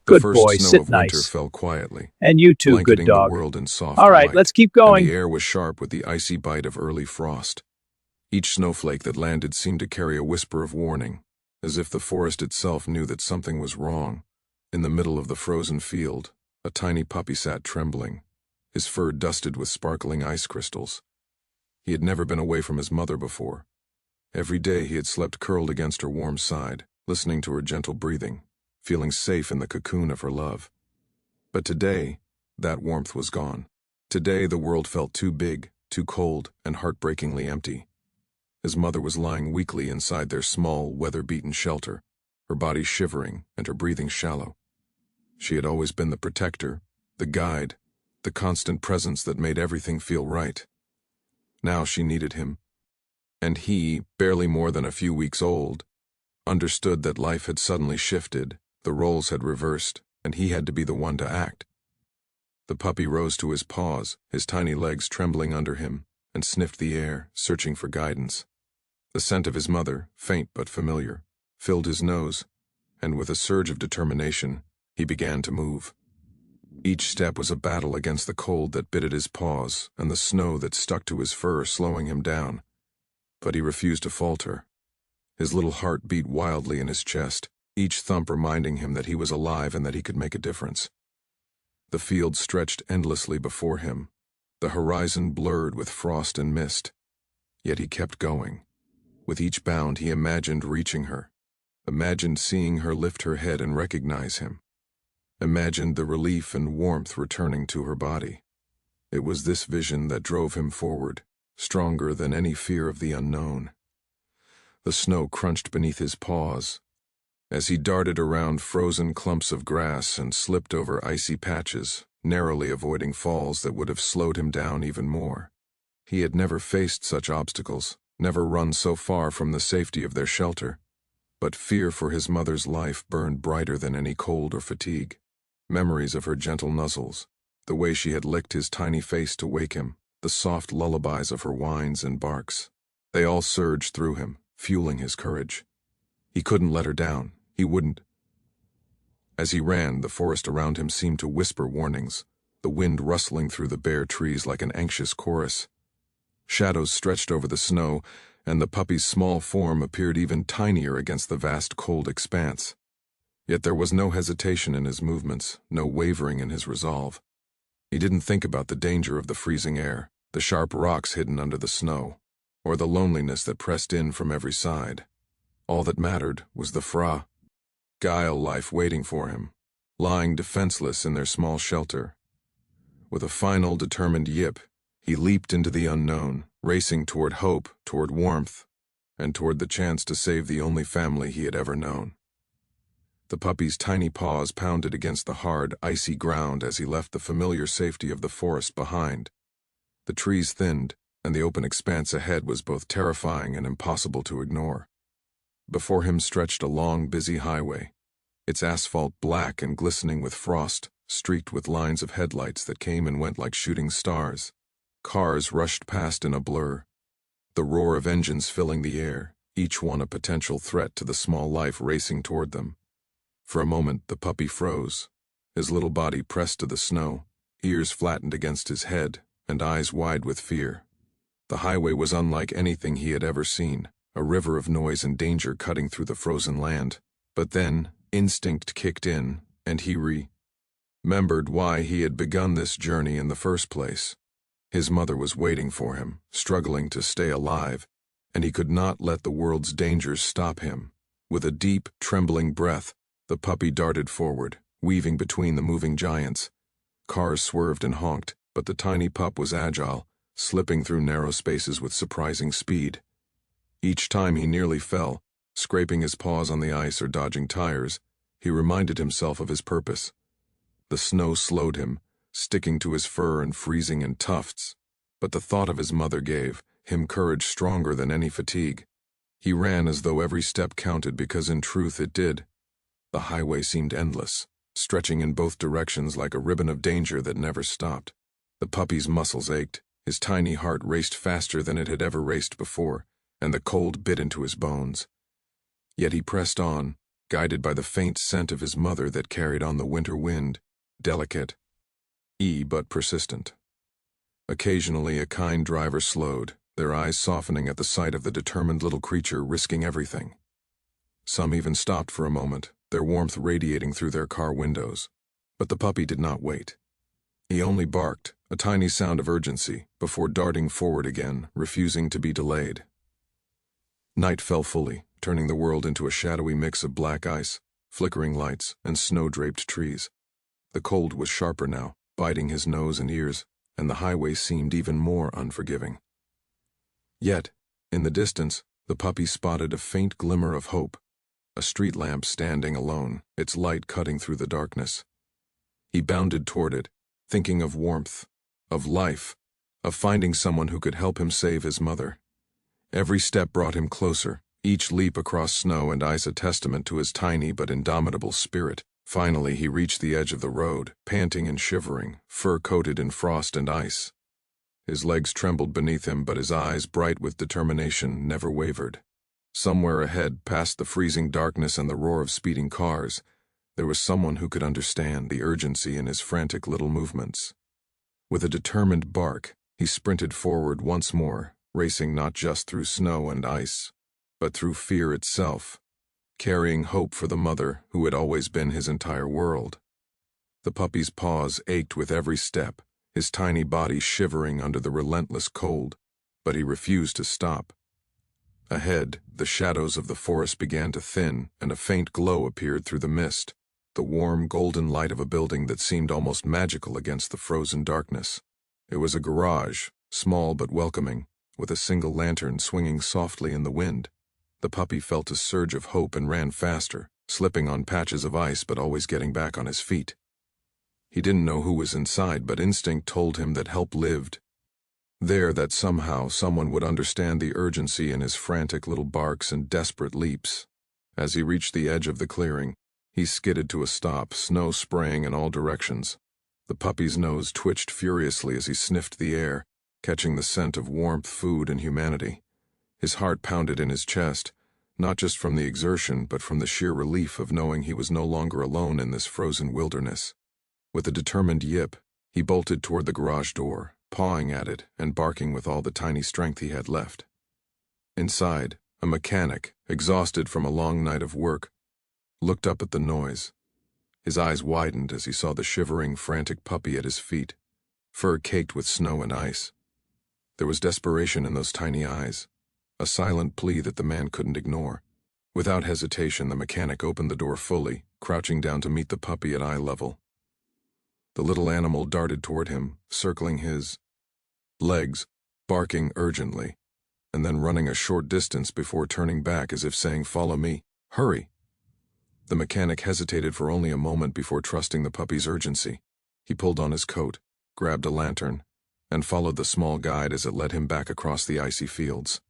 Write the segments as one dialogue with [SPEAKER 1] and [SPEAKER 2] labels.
[SPEAKER 1] The
[SPEAKER 2] Good
[SPEAKER 1] first
[SPEAKER 2] boy,
[SPEAKER 1] snow
[SPEAKER 2] sit
[SPEAKER 1] of winter
[SPEAKER 2] nice.
[SPEAKER 1] fell quietly,
[SPEAKER 2] And you too, good
[SPEAKER 1] blanketing the
[SPEAKER 2] dog.
[SPEAKER 1] world in soft
[SPEAKER 2] All right,
[SPEAKER 1] white,
[SPEAKER 2] let's keep
[SPEAKER 1] and the
[SPEAKER 2] going.
[SPEAKER 1] air was sharp with the icy bite of early frost. Each snowflake that landed seemed to carry a whisper of warning, as if the forest itself knew that something was wrong. In the middle of the frozen field, a tiny puppy sat trembling, his fur dusted with sparkling ice crystals. He had never been away from his mother before. Every day he had slept curled against her warm side, listening to her gentle breathing, feeling safe in the cocoon of her love. But today, that warmth was gone. Today the world felt too big, too cold, and heartbreakingly empty. His mother was lying weakly inside their small, weather-beaten shelter, her body shivering and her breathing shallow. She had always been the protector, the guide, the constant presence that made everything feel right. Now she needed him. And he, barely more than a few weeks old, understood that life had suddenly shifted, the roles had reversed, and he had to be the one to act. The puppy rose to his paws, his tiny legs trembling under him, and sniffed the air, searching for guidance. The scent of his mother, faint but familiar, filled his nose, and with a surge of determination, he began to move. Each step was a battle against the cold that bit at his paws and the snow that stuck to his fur, slowing him down. But he refused to falter. His little heart beat wildly in his chest, each thump reminding him that he was alive and that he could make a difference. The field stretched endlessly before him, the horizon blurred with frost and mist. Yet he kept going. With each bound he imagined reaching her, imagined seeing her lift her head and recognize him, imagined the relief and warmth returning to her body. It was this vision that drove him forward, stronger than any fear of the unknown. The snow crunched beneath his paws as he darted around frozen clumps of grass and slipped over icy patches, narrowly avoiding falls that would have slowed him down even more. He had never faced such obstacles, never run so far from the safety of their shelter, but fear for his mother's life burned brighter than any cold or fatigue. Memories of her gentle nuzzles, the way she had licked his tiny face to wake him, the soft lullabies of her whines and barks, they all surged through him, fueling his courage. He couldn't let her down. He wouldn't. As he ran, the forest around him seemed to whisper warnings, the wind rustling through the bare trees like an anxious chorus. Shadows stretched over the snow, and the puppy's small form appeared even tinier against the vast cold expanse. Yet there was no hesitation in his movements, no wavering in his resolve. He didn't think about the danger of the freezing air, the sharp rocks hidden under the snow, or the loneliness that pressed in from every side. All that mattered was the fragile life waiting for him, lying defenseless in their small shelter. With a final, determined yip, he leaped into the unknown, racing toward hope, toward warmth, and toward the chance to save the only family he had ever known. The puppy's tiny paws pounded against the hard, icy ground as he left the familiar safety of the forest behind. The trees thinned, and the open expanse ahead was both terrifying and impossible to ignore. Before him stretched a long, busy highway, its asphalt black and glistening with frost, streaked with lines of headlights that came and went like shooting stars. Cars rushed past in a blur, the roar of engines filling the air, each one a potential threat to the small life racing toward them. For a moment, the puppy froze, his little body pressed to the snow, ears flattened against his head, and eyes wide with fear. The highway was unlike anything he had ever seen, a river of noise and danger cutting through the frozen land. But then, instinct kicked in, and he remembered why he had begun this journey in the first place. His mother was waiting for him, struggling to stay alive, and he could not let the world's dangers stop him. With a deep, trembling breath, the puppy darted forward, weaving between the moving giants. Cars swerved and honked, but the tiny pup was agile, slipping through narrow spaces with surprising speed. Each time he nearly fell, scraping his paws on the ice or dodging tires, he reminded himself of his purpose. The snow slowed him, sticking to his fur and freezing in tufts, but the thought of his mother gave him courage stronger than any fatigue. He ran as though every step counted because in truth it did. The highway seemed endless, stretching in both directions like a ribbon of danger that never stopped. The puppy's muscles ached, his tiny heart raced faster than it had ever raced before, and the cold bit into his bones. Yet he pressed on, guided by the faint scent of his mother that carried on the winter wind, delicate, but persistent. Occasionally a kind driver slowed, their eyes softening at the sight of the determined little creature risking everything. Some even stopped for a moment, their warmth radiating through their car windows. But the puppy did not wait. He only barked, a tiny sound of urgency, before darting forward again, refusing to be delayed. Night fell fully, turning the world into a shadowy mix of black ice, flickering lights, and snow-draped trees. The cold was sharper now, biting his nose and ears, and the highway seemed even more unforgiving. Yet, in the distance, the puppy spotted a faint glimmer of hope, a street lamp standing alone, its light cutting through the darkness. He bounded toward it, thinking of warmth, of life, of finding someone who could help him save his mother. Every step brought him closer, each leap across snow and ice a testament to his tiny but indomitable spirit. Finally, he reached the edge of the road, panting and shivering, fur coated in frost and ice. His legs trembled beneath him, but his eyes, bright with determination, never wavered. Somewhere ahead, past the freezing darkness and the roar of speeding cars, there was someone who could understand the urgency in his frantic little movements. With a determined bark, he sprinted forward once more, racing not just through snow and ice, but through fear itself, carrying hope for the mother who had always been his entire world. The puppy's paws ached with every step, his tiny body shivering under the relentless cold, but he refused to stop. Ahead, the shadows of the forest began to thin, and a faint glow appeared through the mist, the warm, golden light of a building that seemed almost magical against the frozen darkness. It was a garage, small but welcoming, with a single lantern swinging softly in the wind. The puppy felt a surge of hope and ran faster, slipping on patches of ice but always getting back on his feet. He didn't know who was inside, but instinct told him that help lived there, that somehow someone would understand the urgency in his frantic little barks and desperate leaps. As he reached the edge of the clearing, he skidded to a stop, snow spraying in all directions. The puppy's nose twitched furiously as he sniffed the air, catching the scent of warmth, food, and humanity. His heart pounded in his chest, not just from the exertion, but from the sheer relief of knowing he was no longer alone in this frozen wilderness. With a determined yip, he bolted toward the garage door, pawing at it and barking with all the tiny strength he had left. Inside, a mechanic, exhausted from a long night of work, looked up at the noise. His eyes widened as he saw the shivering, frantic puppy at his feet, fur caked with snow and ice. There was desperation in those tiny eyes, a silent plea that the man couldn't ignore. Without hesitation, the mechanic opened the door fully, crouching down to meet the puppy at eye level. The little animal darted toward him, circling his legs, barking urgently, and then running a short distance before turning back as if saying, "Follow me, hurry." The mechanic hesitated for only a moment before trusting the puppy's urgency. He pulled on his coat, grabbed a lantern, and followed the small guide as it led him back across the icy fields.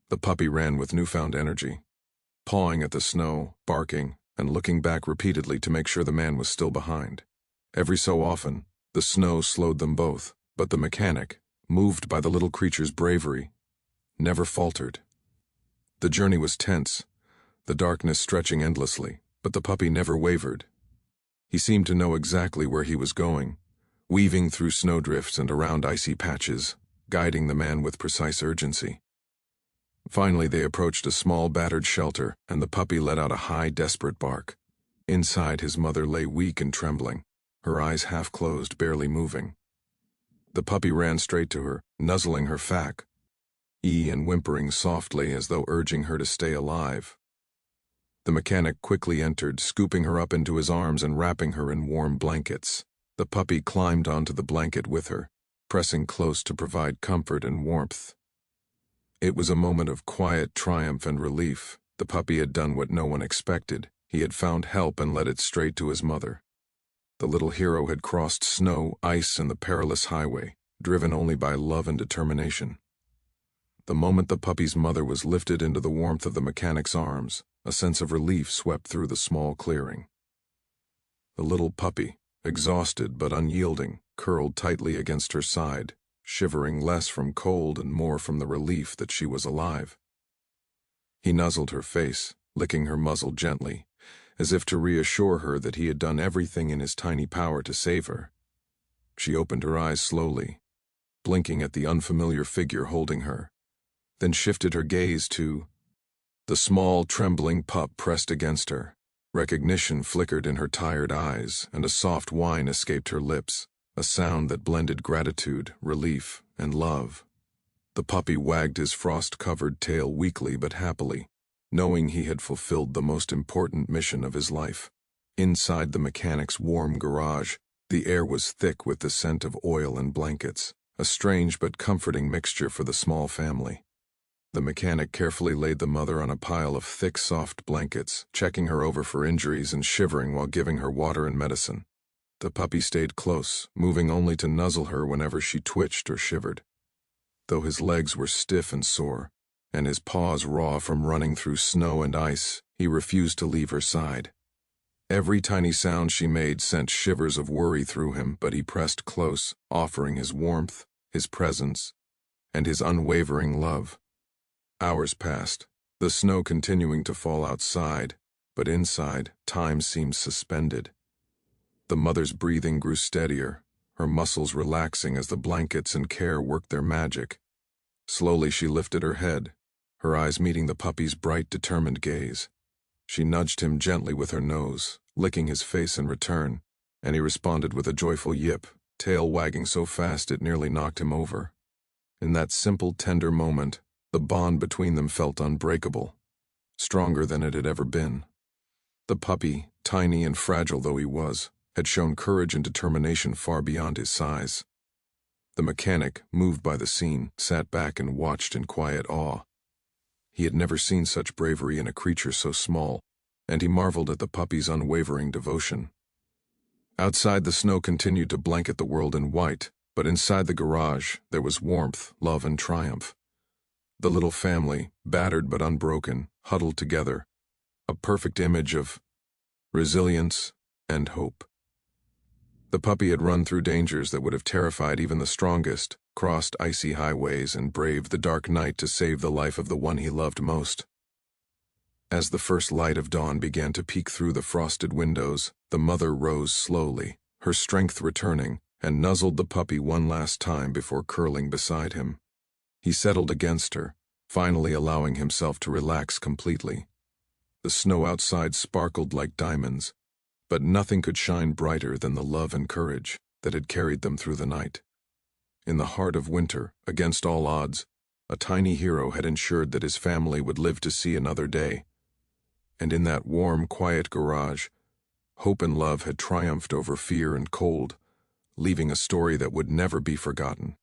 [SPEAKER 1] The puppy ran with newfound energy, pawing at the snow, barking, and looking back repeatedly to make sure the man was still behind. Every so often, the snow slowed them both, but the mechanic, moved by the little creature's bravery, never faltered. The journey was tense, the darkness stretching endlessly, but the puppy never wavered. He seemed to know exactly where he was going, weaving through snowdrifts and around icy patches, guiding the man with precise urgency. Finally, they approached a small, battered shelter, and the puppy let out a high, desperate bark. Inside, his mother lay weak and trembling, her eyes half closed, barely moving. The puppy ran straight to her, nuzzling her back, and whimpering softly as though urging her to stay alive. The mechanic quickly entered, scooping her up into his arms and wrapping her in warm blankets. The puppy climbed onto the blanket with her, pressing close to provide comfort and warmth. It was a moment of quiet triumph and relief. The puppy had done what no one expected. He had found help and led it straight to his mother. The little hero had crossed snow, ice, and the perilous highway, driven only by love and determination. The moment the puppy's mother was lifted into the warmth of the mechanic's arms, a sense of relief swept through the small clearing. The little puppy, exhausted but unyielding, curled tightly against her side, shivering less from cold and more from the relief that she was alive. He nuzzled her face, licking her muzzle gently, as if to reassure her that he had done everything in his tiny power to save her. She opened her eyes slowly, blinking at the unfamiliar figure holding her, then shifted her gaze to the small, trembling pup pressed against her. Recognition flickered in her tired eyes, and a soft whine escaped her lips, a sound that blended gratitude, relief, and love. The puppy wagged his frost-covered tail weakly but happily, knowing he had fulfilled the most important mission of his life. Inside the mechanic's warm garage, the air was thick with the scent of oil and blankets, a strange but comforting mixture for the small family. The mechanic carefully laid the mother on a pile of thick, soft blankets, checking her over for injuries and shivering while giving her water and medicine. The puppy stayed close, moving only to nuzzle her whenever she twitched or shivered. Though his legs were stiff and sore, and his paws raw from running through snow and ice, he refused to leave her side. Every tiny sound she made sent shivers of worry through him, but he pressed close, offering his warmth, his presence, and his unwavering love. Hours passed, the snow continuing to fall outside, but inside, time seemed suspended. The mother's breathing grew steadier, her muscles relaxing as the blankets and care worked their magic. Slowly she lifted her head, her eyes meeting the puppy's bright, determined gaze. She nudged him gently with her nose, licking his face in return, and he responded with a joyful yip, tail wagging so fast it nearly knocked him over. In that simple, tender moment, the bond between them felt unbreakable, stronger than it had ever been. The puppy, tiny and fragile though he was, had shown courage and determination far beyond his size. The mechanic, moved by the scene, sat back and watched in quiet awe. He had never seen such bravery in a creature so small, and he marveled at the puppy's unwavering devotion. Outside, the snow continued to blanket the world in white, but inside the garage, there was warmth, love, and triumph. The little family, battered but unbroken, huddled together, a perfect image of resilience and hope. The puppy had run through dangers that would have terrified even the strongest, crossed icy highways, and braved the dark night to save the life of the one he loved most. As the first light of dawn began to peek through the frosted windows, the mother rose slowly, her strength returning, and nuzzled the puppy one last time before curling beside him. He settled against her, finally allowing himself to relax completely. The snow outside sparkled like diamonds, but nothing could shine brighter than the love and courage that had carried them through the night. In the heart of winter, against all odds, a tiny hero had ensured that his family would live to see another day. And in that warm, quiet garage, hope and love had triumphed over fear and cold, leaving a story that would never be forgotten.